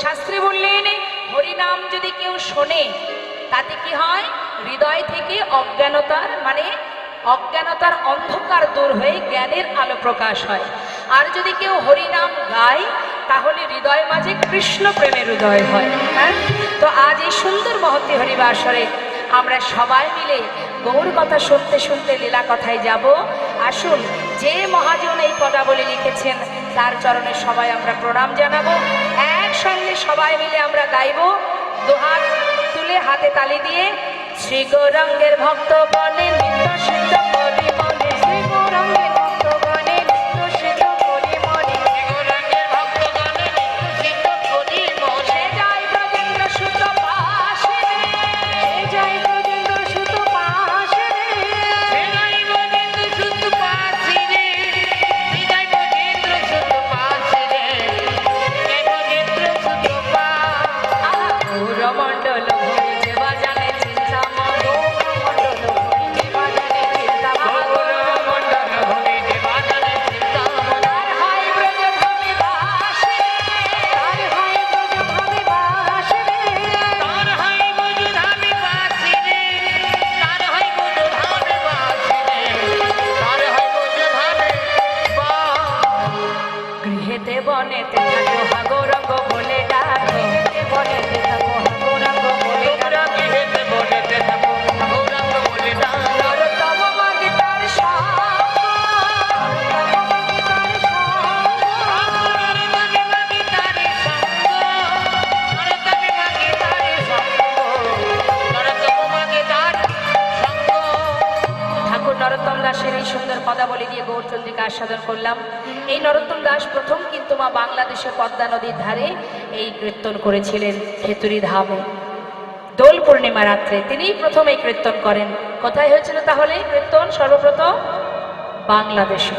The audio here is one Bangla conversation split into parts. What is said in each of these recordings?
শাস্ত্রে বললেন হরিনাম যদি কেউ শোনে তাতে কি হয়, হৃদয় থেকে অজ্ঞানতার অন্ধকার দূর হয়ে জ্ঞানের আলো প্রকাশ হয়। আর যদি কেউ হরিনাম গায় তাহলে হৃদয় মাঝে কৃষ্ণ প্রেমের উদয় হয়। হ্যাঁ, তো আজ এই সুন্দর মহতী হরিবাসরে আমরা সবাই মিলে গৌর কথা শুনতে শুনতে লীলা কথায় যাব। আসুন, যে মহাজন এই পদাবলী লিখেছেন তার চরণে সবাই আমরা প্রণাম জানাবো। একসঙ্গে সবাই মিলে আমরা গাইব, দুহাত তুলে হাতে তালি দিয়ে। শ্রী গৌরাঙ্গের ভক্ত বনে নিত্য সিদ্ধ করি মনে, শ্রী গৌরাঙ্গের ভক্ত বনে নিত্য সিদ্ধ করি মনে, শ্রী গৌরাঙ্গের ভক্ত বনে নিত্য সিদ্ধ করি মনে। জয় ব্রজেন্দ্র সুত পাশে রে, জয় ব্রজেন্দ্র সুত পাশে রে, জয় ব্রজেন্দ্র সুত পাশে রে, জয় ব্রজেন্দ্র সুত পাশে রে, জয় ব্রজেন্দ্র সুত পাশে। গৌরমণ্ডল ভরে দেবা জানে চিন্তা মা, গৌরমণ্ডল ভরে দেবা জানে চিন্তা মা, গৌরমণ্ডল ভরে দেবা জানে চিন্তা মা। তার হয় ব্রজ ভাবে বাস রে, তার হয় ব্রজ ভাবে বাস রে, তার হয় ব্রজ ভাবে বাস রে, তার হয় ব্রজ ভাবে বাস রে, তার হয় ব্রজ ভাবে বাস। গৃহেতে বনেতে থাকো হা গৌরঙ্গ বলে ডাকো, গৃহেতে বনেতে থাকো হা গৌরঙ্গ বলে ডাকো, গৃহেতে বনেতে থাকো হা গৌরঙ্গ বলে ডাকো। নরোত্তম মাগে তার সঙ্গ, নরোত্তম মাগে তার সঙ্গ, ঠাকুরের মাগে মাগে তার সঙ্গ, নরোত্তম মাগে তার সঙ্গ, নরোত্তম মাগে তার সঙ্গ। ঠাকুর নরোত্তম দাসের এই সুন্দর পদাবলী দিয়ে গৌরচন্দ্রিকা আস্বাদন করলাম। এই নরোত্তম দাস প্রথম কিন্তু মা বাংলাদেশের পদ্মা নদীর ধারে এই কীর্তন করেছিলেন খেতুরি ধামে। দোল পূর্ণিমা রাত্রে তিনিই প্রথম এই কীর্তন করেন। কোথায় হয়েছিল তাহলে কীর্তন? সর্বপ্রথম বাংলাদেশে,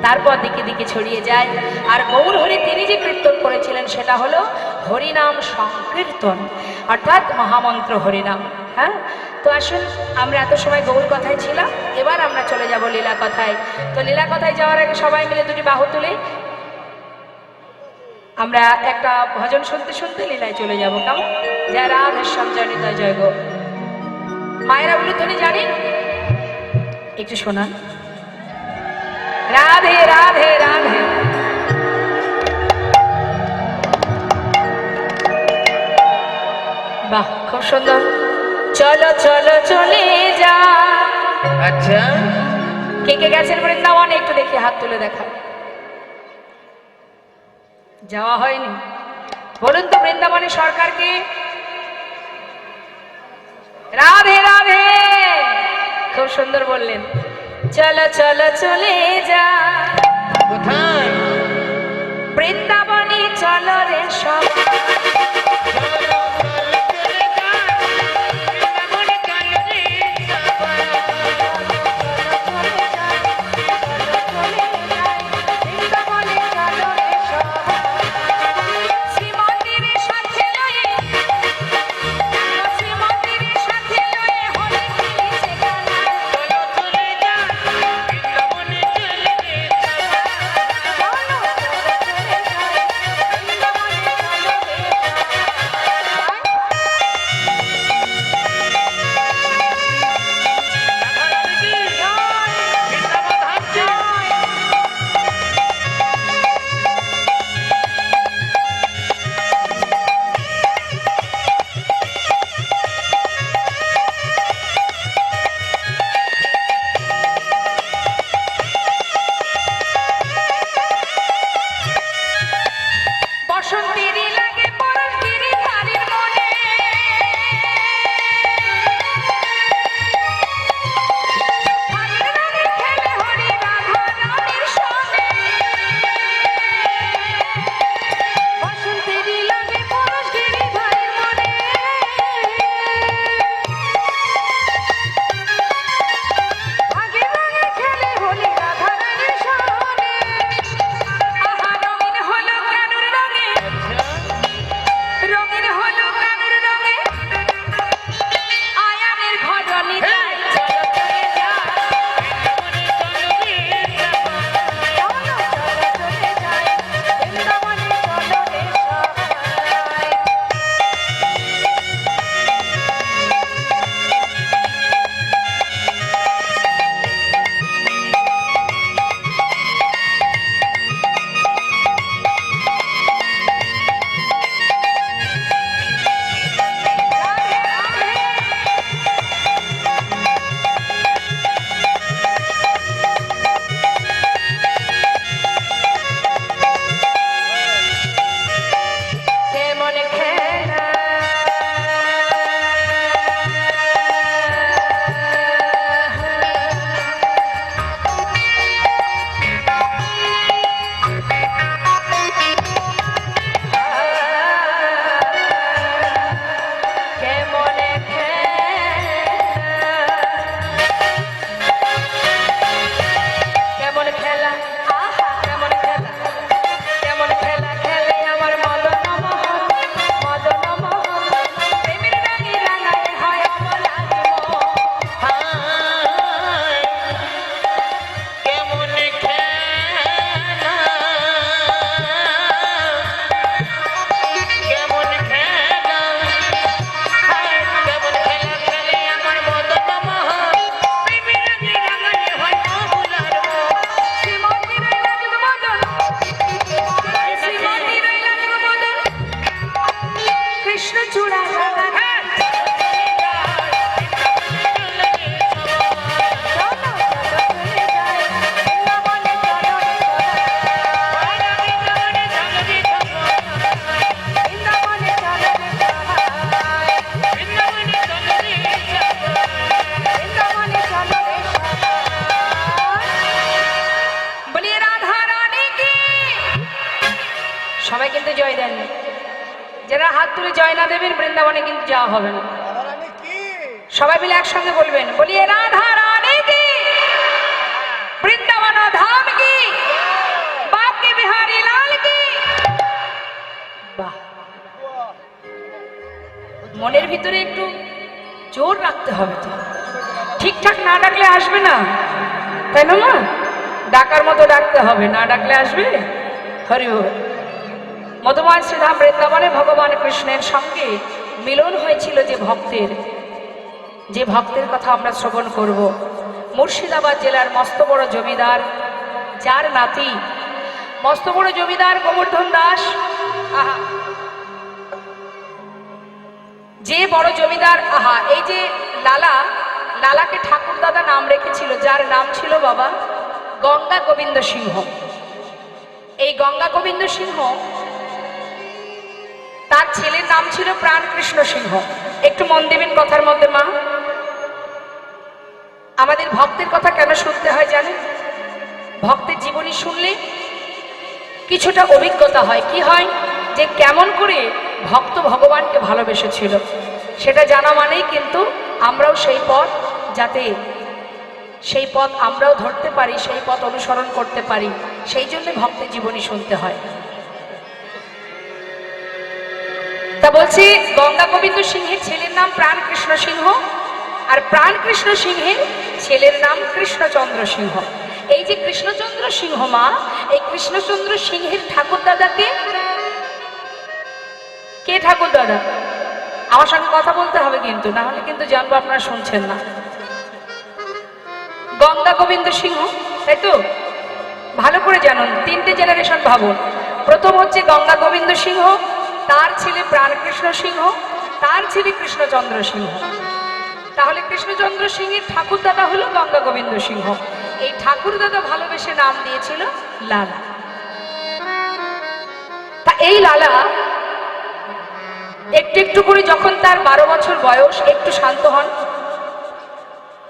তারপর দিকে দিকে ছড়িয়ে যায়। আর গৌর হরি তিনি যে কীর্তন করেছিলেন সেটা হলো হরিনাম সংকীর্তন, অর্থাৎ মহামন্ত্র হরিনাম। হ্যাঁ, তো আসুন, আমরা এত সময় গৌর কথায় ছিলাম, এবার আমরা চলে যাব লীলা কথায়। তো লীলা কথায় যাওয়ার আগে সবাই মিলে দুটি বাহু তুলে আমরা একটা ভজন শুনতে শুনতে লীলায় চলে যাব। কেমন? যা রাধেশ্যাম জনিত জয় গো। মায়েরা উলুধ্বনি জানেন? একটু শোনান। রাধে রাধে রাধে। বাহ, খুব সুন্দর। চলো চলো চলে যা। আচ্ছা, কে কে গেছেন বৃন্দাবনে? একটু দেখি হাত তুলে দেখা। যাওয়া হয়নি? বলুন তো বৃন্দাবনে সরকারকে। রাধে রাধে, খুব সুন্দর বললেন। চলো চলো চলে যা। কোথায়? বৃন্দাবনে চলো রে সবাই। সবাই কিন্তু জয় দেননি। যারা হাত তুলে জয় না দেবেন বৃন্দাবনে কিন্তু যাওয়া হবে না। সবাই মিলে একসঙ্গে বলবেন, বলিয়ে রাধা রানী কি, বৃন্দাবন ধাম কি, বাঁকে বিহারী লাল কি। বাহ, মনের ভিতরে একটু জোর রাখতে হবে তো, ঠিকঠাক না ডাকলে আসবে না, তাই না মা? ডাকার মতো ডাকতে হবে, না ডাকলে আসবে? হরি বল। মধুময় শ্রীধাম বৃন্দাবনে ভগবান কৃষ্ণের সঙ্গে মিলন হয়েছিল যে ভক্তের কথা আমরা শ্রবণ করব। মুর্শিদাবাদ জেলার মস্ত বড় জমিদার, যার নাতি মস্ত বড় জমিদার গোবর্ধন দাস, আহা, যে বড় জমিদার, আহা, এই যে লালাকে ঠাকুর দাদা নাম রেখেছিল, যার নাম ছিল বাবা গঙ্গা গোবিন্দ সিংহ। এই গঙ্গা গোবিন্দ সিংহ, তার ছেলের নাম ছিল প্রাণকৃষ্ণ সিংহ। একটু মন দেবেন কথার মধ্যে মা। আমাদের ভক্তের কথা কেন শুনতে হয় জানেন? ভক্তের জীবনী শুনলে কিছুটা অভিজ্ঞতা হয়। কি হয়? যে কেমন করে ভক্ত ভগবানকে ভালোবেসেছিল, সেটা জানা মানেই কিন্তু আমরাও সেই পথ, যাতে সেই পথ আমরাও ধরতে পারি, সেই পথ অনুসরণ করতে পারি, সেই জন্য ভক্তের জীবনী শুনতে হয়। তা বলছি, গঙ্গা গোবিন্দ সিংহের ছেলের নাম প্রাণকৃষ্ণ সিংহ, আর প্রাণকৃষ্ণ সিংহের ছেলের নাম কৃষ্ণচন্দ্র সিংহ। এই যে কৃষ্ণচন্দ্র সিংহ মা, এই কৃষ্ণচন্দ্র সিংহের ঠাকুর দাদাকে, কে ঠাকুর দাদা? আমার সঙ্গে কথা বলতে হবে কিন্তু, না হলে কিন্তু জানবো আপনারা শুনছেন না। গঙ্গা গোবিন্দ সিংহ, তাই তো? ভালো করে জানুন, তিনটে জেনারেশন ভাবুন। প্রথম হচ্ছে গঙ্গা গোবিন্দ সিংহ, তার ছেলে প্রাণকৃষ্ণ সিংহ, তার ছেলে কৃষ্ণচন্দ্র সিংহ। তাহলে কৃষ্ণচন্দ্র সিংহের ঠাকুর দাদা হলো গঙ্গা গোবিন্দ সিংহ। এই ঠাকুর দাদা ভালোবেসে নাম দিয়েছিল লালা। তা এই লালা একটু একটু করে যখন তার 12 বছর বয়স, একটু শান্ত হন,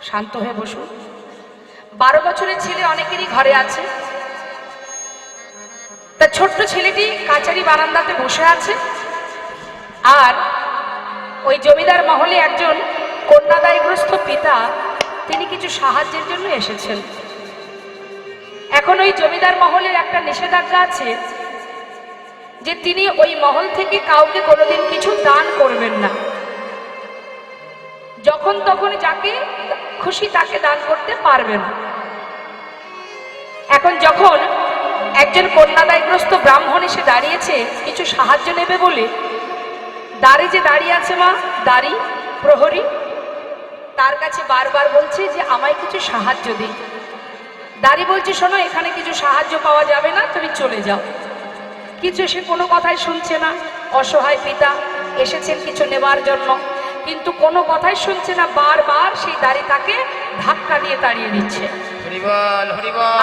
শান্ত হয়ে বসুন। 12 বছরের ছেলে অনেকেরই ঘরে আছে। তার ছোট্ট ছেলেটি কাচারি বারান্দাতে বসে আছে, আর ওই জমিদার মহলে একজন কন্যাদায়গ্রস্ত পিতা, তিনি কিছু সাহায্যের জন্য এসেছেন। এখন ওই জমিদার মহলের একটা নিষেধাজ্ঞা আছে যে তিনি ওই মহল থেকে কাউকে কোনোদিন কিছু দান করবেন না, যখন তখন যাকে খুশি তাকে দান করতে পারবেন। এখন যখন একজন কন্যাদায়গ্রস্ত ব্রাহ্মণ এসে দাঁড়িয়েছে কিছু সাহায্য নেবে বলে, দাঁড়ি যে দাঁড়িয়ে আছে মা, দাঁড়ি প্রহরী, তার কাছে বারবার বলছে যে আমায় কিছু সাহায্য দিন। দাঁড়ি বলছে, শোনো, এখানে কিছু সাহায্য পাওয়া যাবে না, তুমি চলে যাও। কিছু সে কোনো কথাই শুনছে না। অসহায় পিতা এসেছেন কিছু নেবার জন্য, কিন্তু কোনো কথাই শুনছে না। বারবার সেই দাঁড়ি তাকে ধাক্কা দিয়ে তাড়িয়ে দিচ্ছে।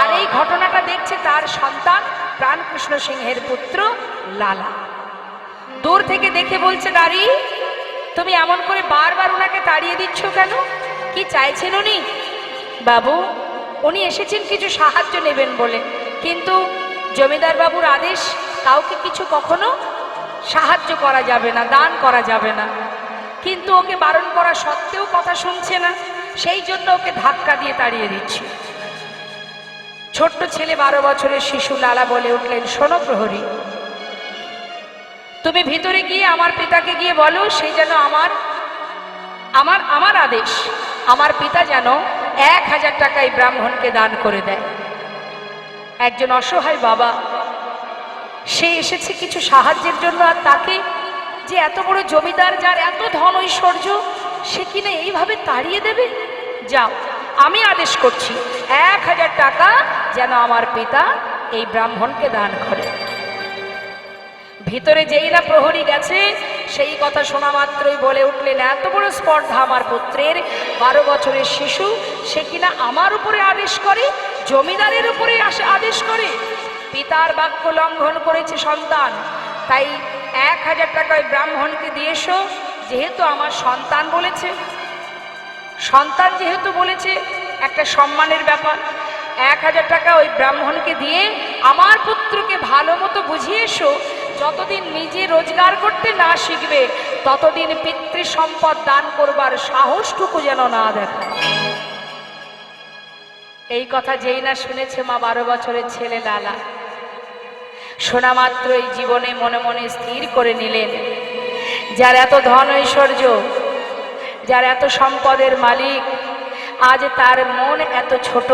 আর এই ঘটনাটা দেখছে তার সন্তান প্রাণকৃষ্ণ সিংহের পুত্র লালা। দূর থেকে দেখে বলছে, দাঁড়ি, তুমি এমন করে বারবার ওনাকে তাড়িয়ে দিচ্ছ কেন? কি চাইছেন উনি? বাবু, উনি এসেছেন কিছু সাহায্য নেবেন বলে, কিন্তু জমিদার বাবুর আদেশ কাউকে কিছু কখনো সাহায্য করা যাবে না, দান করা যাবে না। কিন্তু ওকে বারণ করা সত্ত্বেও কথা শুনছে না, সেই জন্য ওকে ধাক্কা দিয়ে তাড়িয়ে দিচ্ছি। ছোট্ট ছেলে 12 বছরের শিশু লালা বলে উঠলেন, শোনো প্রহরী, তুমি ভিতরে গিয়ে আমার পিতাকে গিয়ে বলো, সেই যেন আমার আদেশ, আমার পিতা যেন 1000 টাকা এই ব্রাহ্মণকে দান করে দেয়। একজন অসহায় বাবা, সে এসেছে কিছু সাহায্যের জন্য, আর তাকে যে এত বড় জমিদার, যার এত ধন ঐশ্বর্য, সে কিনা এইভাবে তাড়িয়ে দেবে? যাও, আমি আদেশ করছি 1000 টাকা যেন আমার পিতা এই ব্রাহ্মণকে দান করে। ভিতরে যেই না প্রহরী গেছে, সেই কথা শোনা মাত্রই বলে উঠলেন, এত বড় স্পর্ধা আমার পুত্রের, 12 বছরের শিশু, সে কিনা আমার উপরে আদেশ করে, জমিদারের উপরে আদেশ করে। পিতার বাক্য লঙ্ঘন করেছে সন্তান, তাই 1000 টাকা ওই ব্রাহ্মণকে দিয়ে এসো। যেহেতু আমার সন্তান বলেছে, সন্তান যেহেতু বলেছে, একটা সম্মানের ব্যাপার। 1000 টাকা ওই ব্রাহ্মণকে দিয়ে আমার পুত্রকে ভালো মতো বুঝিয়ে এসো, যতদিন নিজে রোজগার করতে না শিখবে ততদিন পিতৃ সম্পদ দান করবার সাহসটুকু যেন না দেখায়। এই কথা যেই না শুনেছে মা 12 বছরের ছেলে লালা, শোনা মাত্রই জীবনে মনে মনে স্থির করে নিলেন, যার এত ধন ঐশ্বর্য, যার এত সম্পদের মালিক, আজ তার মন এত ছোট,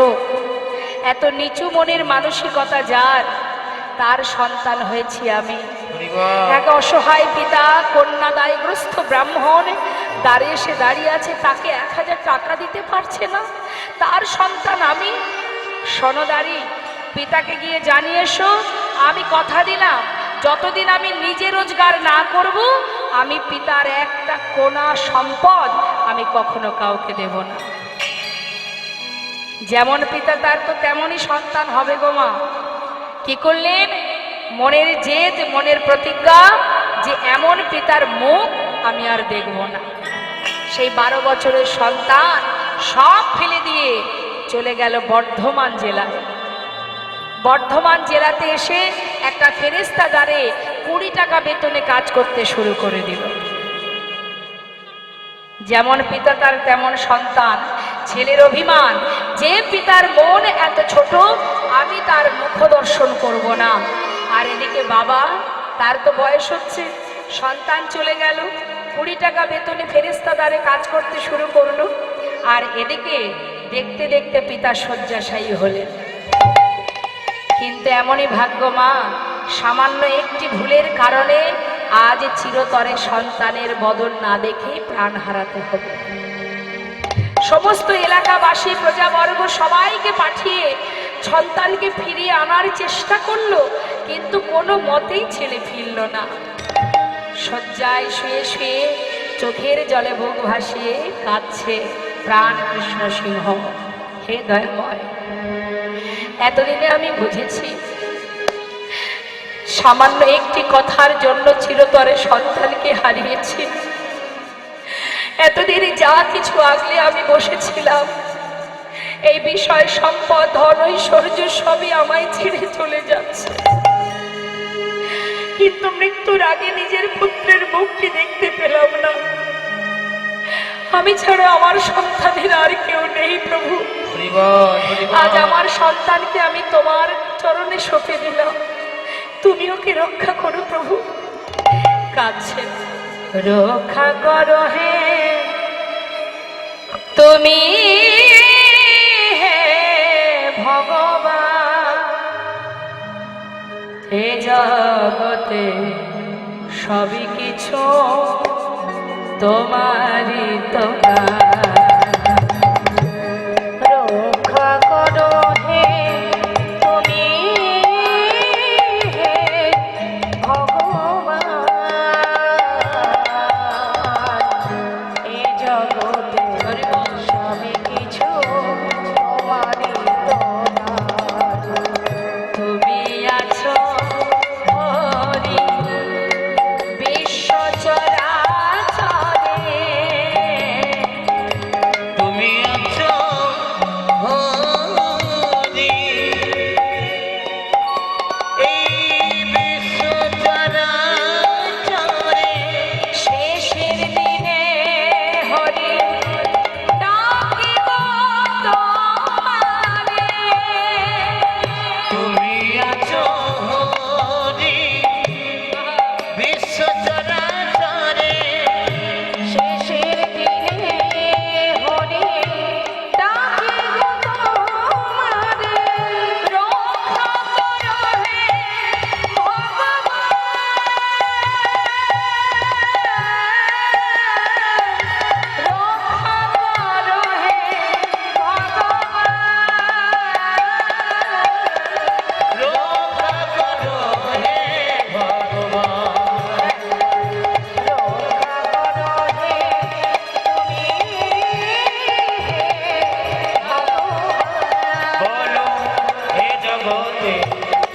এত নিচু মনের মানসিকতা যার, তার সন্তান হয়েছি আমি। এক অসহায় পিতা কন্যাদায়গ্রস্ত ব্রাহ্মণ দ্বারে এসে দাঁড়িয়ে আছে, তাকে 1000 টাকা দিতে পারছে না, তার সন্তান আমি। সনদারি পিতাকে গিয়ে জানিয়ে এসো, আমি কথা দিলাম যতদিন আমি নিজে রোজগার না করব আমি পিতার একটা কোনা সম্পদ আমি কখনো কাউকে দেব না। যেমন পিতা তার তো তেমনই সন্তান হবে গো মা। কি করলেন? মনের জেদ, মনের প্রতিজ্ঞা যে এমন পিতার মুখ আমি আর দেখব না। সেই 12 বছরের সন্তান সব ফেলে দিয়ে চলে গেল বর্ধমান জেলায়। বর্ধমান জেলাতে এসে একটা ফেরেস্তাগারে 20 টাকা বেতনে কাজ করতে শুরু করে দিল। যেমন পিতা তার তেমন সন্তান। ছেলের অভিমান যে পিতার মন এত ছোট আমি তার মুখ দর্শন করব না। আর এদিকে বাবা, তার তো বয়স হচ্ছে, সন্তান চলে গেল, 20 টাকা বেতনে ফেরেস্তাদারে কাজ করতে শুরু করলো। আর এদিকে দেখতে দেখতে পিতা শয্যাশায়ী হলেন। কিন্তু এমনই ভাগ্য মা, সামান্য একটি ভুলের কারণে আজ চিরতরে সন্তানের বদন না দেখে প্রাণ হারাতে হবে। সমস্ত এলাকাবাসী প্রজাবর্গ সবাইকে পাঠিয়ে সন্তানকে ফিরিয়ে আনার চেষ্টা করলো, কিন্তু কোনো মতেই ছেলে ফিরল না। শয্যায় শুয়ে শুয়ে চোখের জলে বুক ভাসিয়ে কাঁদছে প্রাণ কৃষ্ণ সিংহ। হে দয়াময়, এতদিনে আমি বুঝেছি সামান্য একটি কথার জন্য চিরতরে সন্তানকে হারিয়েছি। এতদিনে যা কিছু আগলে আমি বসেছিলাম, এই বিষয় সম্পদ, ধন, ঐশ্বর্য সবই আমায় ছেড়ে চলে যাচ্ছে। কিন্তু মৃত্যুর আগে নিজের পুত্রের মুখটি দেখতে পেলাম না। আমি ছাড়া আমার সন্তানের আর কেউ নেই প্রভু। আজ আমার সন্তানকে আমি তোমার চরণে সঁপে দিলাম, তুমি ওকে রক্ষা করো প্রভু। কাছে রক্ষা করো হে তুমি, হে ভগবান। হে জগতে সবই কিছু তোমারই তো রক্ষা করো হে তুমি, হে ভগবান। এ জগতে সবই কিছু তোমারই তো তুমি আছো হরি বিশ্ব চরাচরে, তুমি আছো হরি এই বিশ্ব চরাচরে। শেষের দিনে হরি ডাকিব তোমারে, তুমি আছো হরি বিশ্ব চরাচরে। শেষের দিনে হরি ডাকিব তোমারে। রক্ষা করো হে ভগবান, রক্ষা করো হে ভগবান। রক্ষা করো হে ভগবান। রক্ষা করো হে তুমি, হে ভগবান। বলো হে জগতে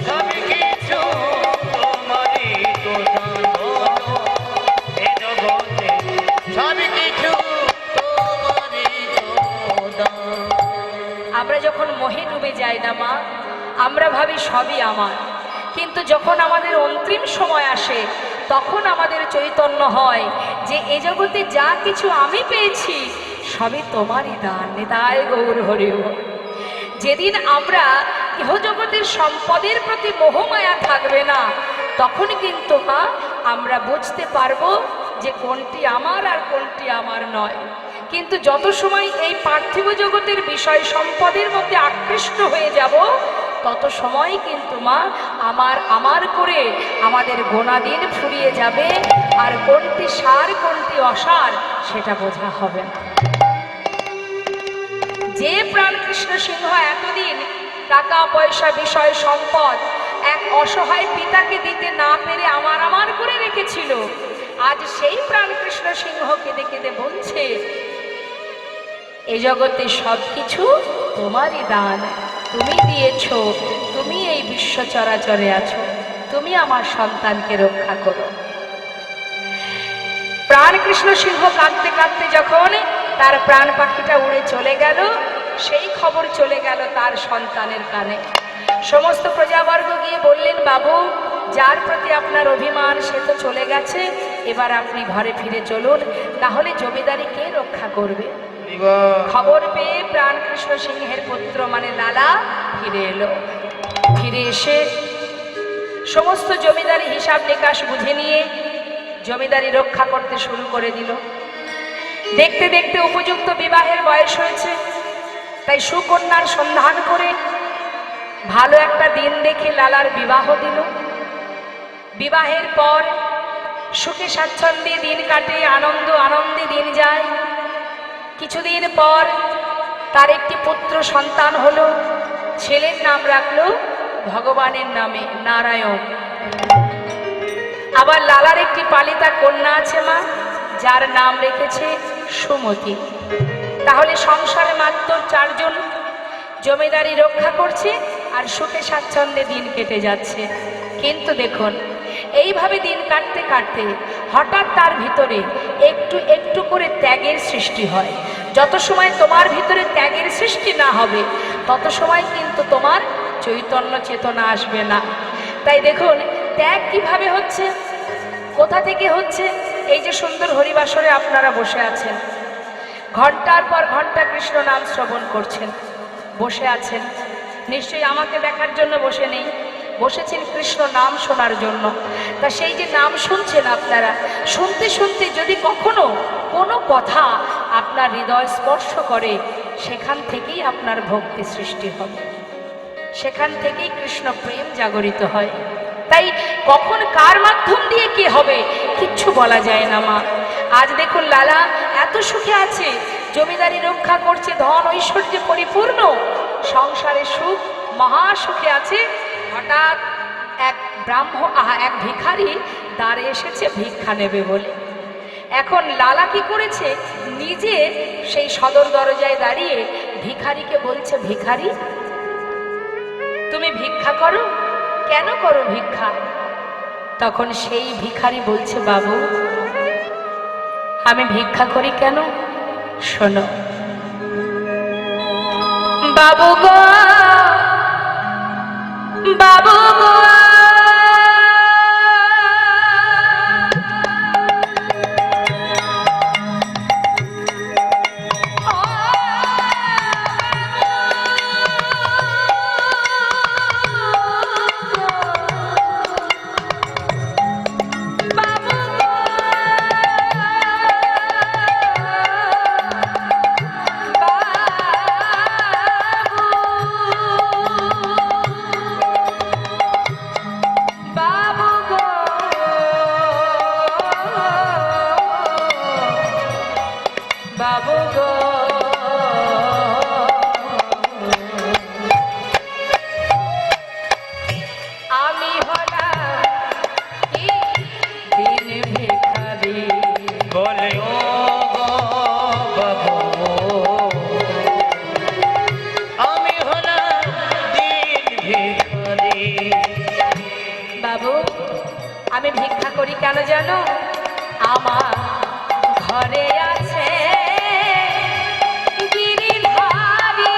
সবই কিছু তোমারই তো দান। বলো হে জগতে সবই কিছু তোমারই তো দান। আমরা যখন মোহে ডুবে যাই না মা, আমরা ভাবি সবই আমার, কিন্তু যখন আমাদের অন্তিম সময় আসে তখন আমাদের চৈতন্য হয় যে এ জগতে যা কিছু আমি পেয়েছি সবই তোমারই দান। নিতাই গৌর হরি বল। যেদিন আমরা ইহজগতের সম্পদের প্রতি মোহমায়া থাকবে না তখন কিন্তু মা আমরা বুঝতে পারবো যে কোনটি আমার আর কোনটি আমার নয়। কিন্তু যত সময় এই পার্থিব জগতের বিষয় সম্পদের মধ্যে আকৃষ্ট হয়ে যাব তত সময় কিন্তু মা আমার আমার করে আমাদের গোনাদিন ফুরিয়ে যাবে, আর কোনটি সার কোনটি অসার সেটা বোঝা হবে না। যে প্রাণ কৃষ্ণ সিংহ এতদিন টাকা পয়সা বিষয় সম্পদ এক অসহায় পিতাকে দিতে না পেরে আমার আমার করে রেখেছিল, আজ সেই প্রাণ কৃষ্ণ সিংহকে দেখে বলছে এ জগতে সব কিছু তোমারই দান, তুমি দিয়েছ, তুমি এই বিশ্ব চরাচরে আছো, তুমি আমার সন্তানকে রক্ষা করো। প্রাণ কৃষ্ণ সিংহ কাঁদতে কাঁদতে যখন তার প্রাণ পাখিটা উড়ে চলে গেল, সেই খবর চলে গেল তার সন্তানের কানে। সমস্ত প্রজাবর্গ গিয়ে বললেন, বাবু যার প্রতি আপনার অভিমান সে তো চলে গেছে, এবার আপনি ঘরে ফিরে চলুন, তাহলে জমিদারি কে রক্ষা করবে। খবর পেয়ে প্রাণ কৃষ্ণ সিংহের পুত্র মানে লালা ফিরে এলো। ফিরে এসে সমস্ত জমিদারি হিসাব নিকাশ বুঝে নিয়ে জমিদারি রক্ষা করতে শুরু করে দিল। দেখতে দেখতে উপযুক্ত বিবাহের বয়স হয়েছে, তাই সুকন্যার সন্ধান করে ভালো একটা দিন দেখে লালার বিবাহ দিল। বিবাহের পর সুখে স্বাচ্ছন্দ্যে দিন কাটে, আনন্দে দিন যায়। কিছুদিন পর তার একটি পুত্র সন্তান হলো, ছেলের নাম রাখলো ভগবানের নামে নারায়ণ। আবার লালার একটি পালিতা কন্যা আছে মা, যার নাম রেখেছে সুমতি। তাহলে সংসারে মাত্র 4 জন, জমিদারি রক্ষা করছে আর সুখে স্বাচ্ছন্দ্যে দিন কেটে যাচ্ছে। কিন্তু দেখুন এইভাবে দিন কাটতে কাটতে হঠাৎ তার ভিতরে একটু একটু করে ত্যাগের সৃষ্টি হয়। যত সময় তোমার ভিতরে ত্যাগের সৃষ্টি না হবে তত সময় কিন্তু তোমার চৈতন্য চেতনা আসবে না। তাই দেখুন ত্যাগ কিভাবে হচ্ছে, কোথা থেকে হচ্ছে। এই যে সুন্দর হরিবাসরে আপনারা বসে আছেন, ঘন্টার পর ঘন্টা কৃষ্ণ নাম শ্রবণ করছেন, বসে আছেন, নিশ্চয়ই আমাকে দেখার জন্য বসে নেই, বসেছেন কৃষ্ণ নাম শোনার জন্য। তা সেই যে নাম শুনছেন আপনারা, শুনতে শুনতে যদি কখনো কোনো কথা আপনার হৃদয় স্পর্শ করে, সেখান থেকেই আপনার ভক্তি সৃষ্টি হবে, সেখান থেকেই কৃষ্ণ প্রেম জাগরিত হয়। তাই কখন কার মাধ্যম দিয়ে কি হবে কিচ্ছু বলা যায় না মা। আজ দেখুন লালা এত সুখে আছে, জমিদারি রক্ষা করছে, ধন ঐশ্বর্যে পরিপূর্ণ, সংসারে সুখ মহা সুখে আছে। হঠাৎ এক ভিখারি দ্বারে এসেছে ভিক্ষা নেবে বলে। এখন লালা কি করেছে, নিজে সেই সদর দরজায় দাঁড়িয়ে ভিখারিকে বলছে, ভিখারি তুমি ভিক্ষা করো, কেন করো ভিক্ষা? তখন সেই ভিখারি বলছে, বাবু আমি ভিক্ষা করি কেন, শোনো। বাবু গো, বাবু গো, বাবু গো, আমি হলাম দিন ভিখারি বলে ও গো বাবু, আমি হলাম দিন ভিখারি। বাবু আমি ভিক্ষা করি কেন জানো? আমার ঘরে আছে গিরিধারী,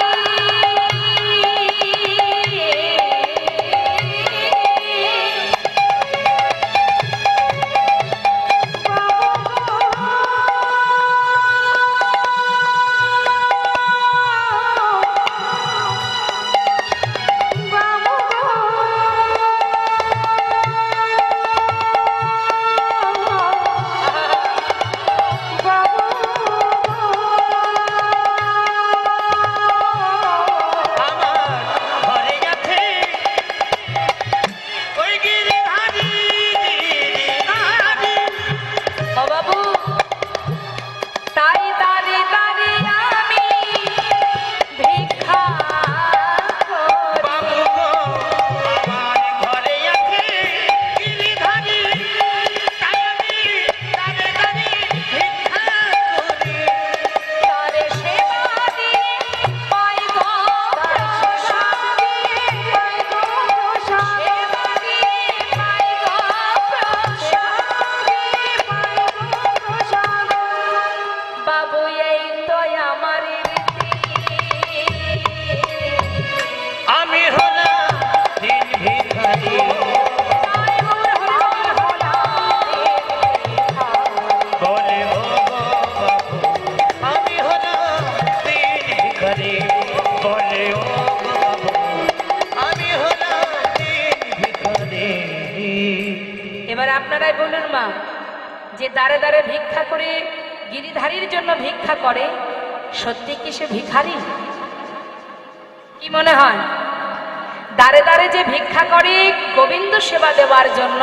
এবার আপনারাই বলুন মা, যে দাঁড়ে দাঁড়ে ভিক্ষা করে গিরিধারীর জন্য ভিক্ষা করে, সত্যি কি সে ভিখারি? কি মনে হয়? দাঁড়ে দাঁড়ে যে ভিক্ষা করে গোবিন্দ সেবা দেওয়ার জন্য,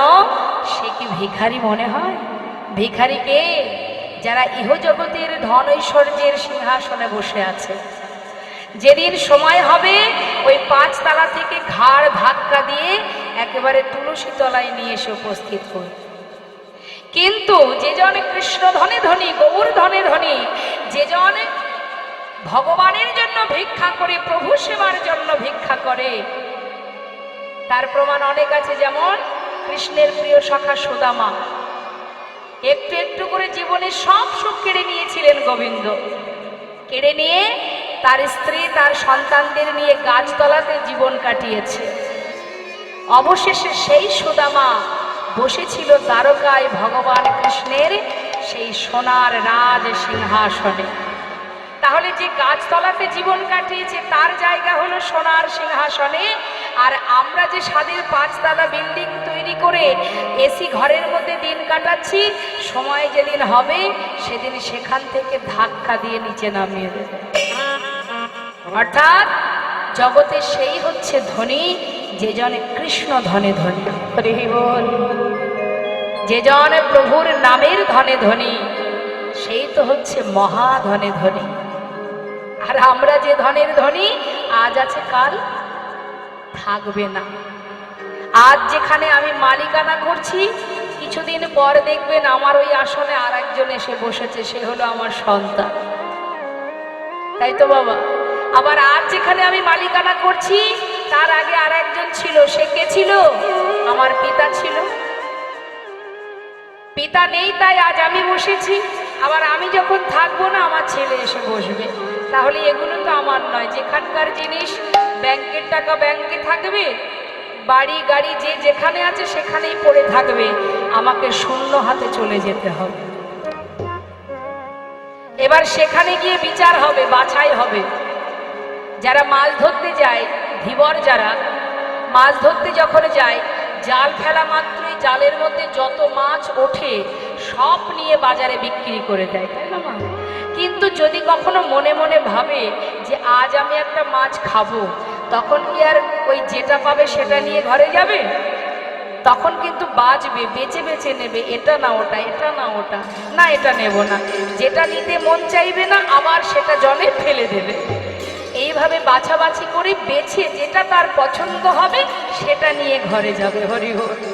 সে কি ভিখারি মনে হয়? ভিখারি কে? যারা ইহজগতের ধন ঐশ্বর্যের সিংহাসনে বসে আছে। যেদিন সময় হবে ওই 5 তালা থেকে ঘাড় ধাক্কা দিয়ে একেবারে তুলসী তলায় নিয়ে এসে উপস্থিত হয়। কিন্তু যে জন কৃষ্ণ ধনে ধনী, গৌর ধনে ধনী, যে জন ভগবানের জন্য ভিক্ষা করে, প্রভু সেবার জন্য ভিক্ষা করে, তার প্রমাণ অনেক আছে। যেমন কৃষ্ণের প্রিয় সখা সুদামা একটু একটু করে জীবনের সব সুখ কেড়ে নিয়েছিলেন গোবিন্দ। কেড়ে নিয়ে তার স্ত্রী, তার সন্তানদের নিয়ে গাছতলাতে জীবন কাটিয়েছে। অবশেষে সেই সুদামা বসেছিল দ্বারকায় ভগবান কৃষ্ণের সেই সোনার রাজ সিংহাসনে। তাহলে যে গাছতলাতে জীবন কাটিয়েছে তার জায়গা হলো সোনার সিংহাসনে, আর আমরা যে স্বাদের 5 তালা বিল্ডিং তৈরি করে এসি ঘরের মধ্যে দিন কাটাচ্ছি, সময় যেদিন হবে সেদিন সেখান থেকে ধাক্কা দিয়ে নিচে নামিয়ে দেবে। অর্থাৎ জগতে সেই হচ্ছে ধনী যে জন কৃষ্ণ ধনে ধনী, যে জন প্রভুর নামের ধনে ধনী, সেই তো হচ্ছে মহাধনে ধনী। আর আমরা যে ধনের ধনী, আজ আছে কাল থাকবে না। আজ যেখানে আমি মালিকানা করছি, কিছুদিন পর দেখবেন আমার ওই আসনে আর একজন এসে বসেছে, সে হলো আমার সন্তান। তাই তো বাবা? আবার আজ যেখানে আমি মালিকানা করছি, তার আগে আর একজন ছিল, সে কে ছিল? আমার পিতা ছিল। পিতা নেই তাই আজ আমি বসেছি, আবার আমি যখন থাকবো না আমার ছেলে এসে বসবে। তাহলে এগুলো তো আমার নয়। যেখানকার জিনিস, ব্যাংকের টাকা ব্যাংকে থাকবে, বাড়ি গাড়ি যে যেখানে আছে সেখানেই পড়ে থাকবে, আমাকে শূন্য হাতে চলে যেতে হবে। এবার সেখানে গিয়ে বিচার হবে, বাছাই হবে। যারা মাছ ধরতে যায়, ধীবর যারা মাছ ধরতে যখন যায়, জাল ফেলা মাত্রই জালের মধ্যে যত মাছ ওঠে সব নিয়ে বাজারে বিক্রি করে দেয়, তাই না মা? কিন্তু যদি কখনো মনে মনে ভাবে যে আজ আমি একটা মাছ খাবো, তখন কি আর ওই যেটা পাবে সেটা নিয়ে ঘরে যাবে? তখন কিন্তু বাঁচবে, বেছে বেছে নেবে, এটা না ওটা, এটা না ওটা, না এটা নেব না। যেটা নিতে মন চাইবে না আবার সেটা জলে ফেলে দেবে। এইভাবে বাছাবাছি করে বেছে যেটা তার পছন্দ হবে সেটা নিয়ে ঘরে যাবে। হরি হরি।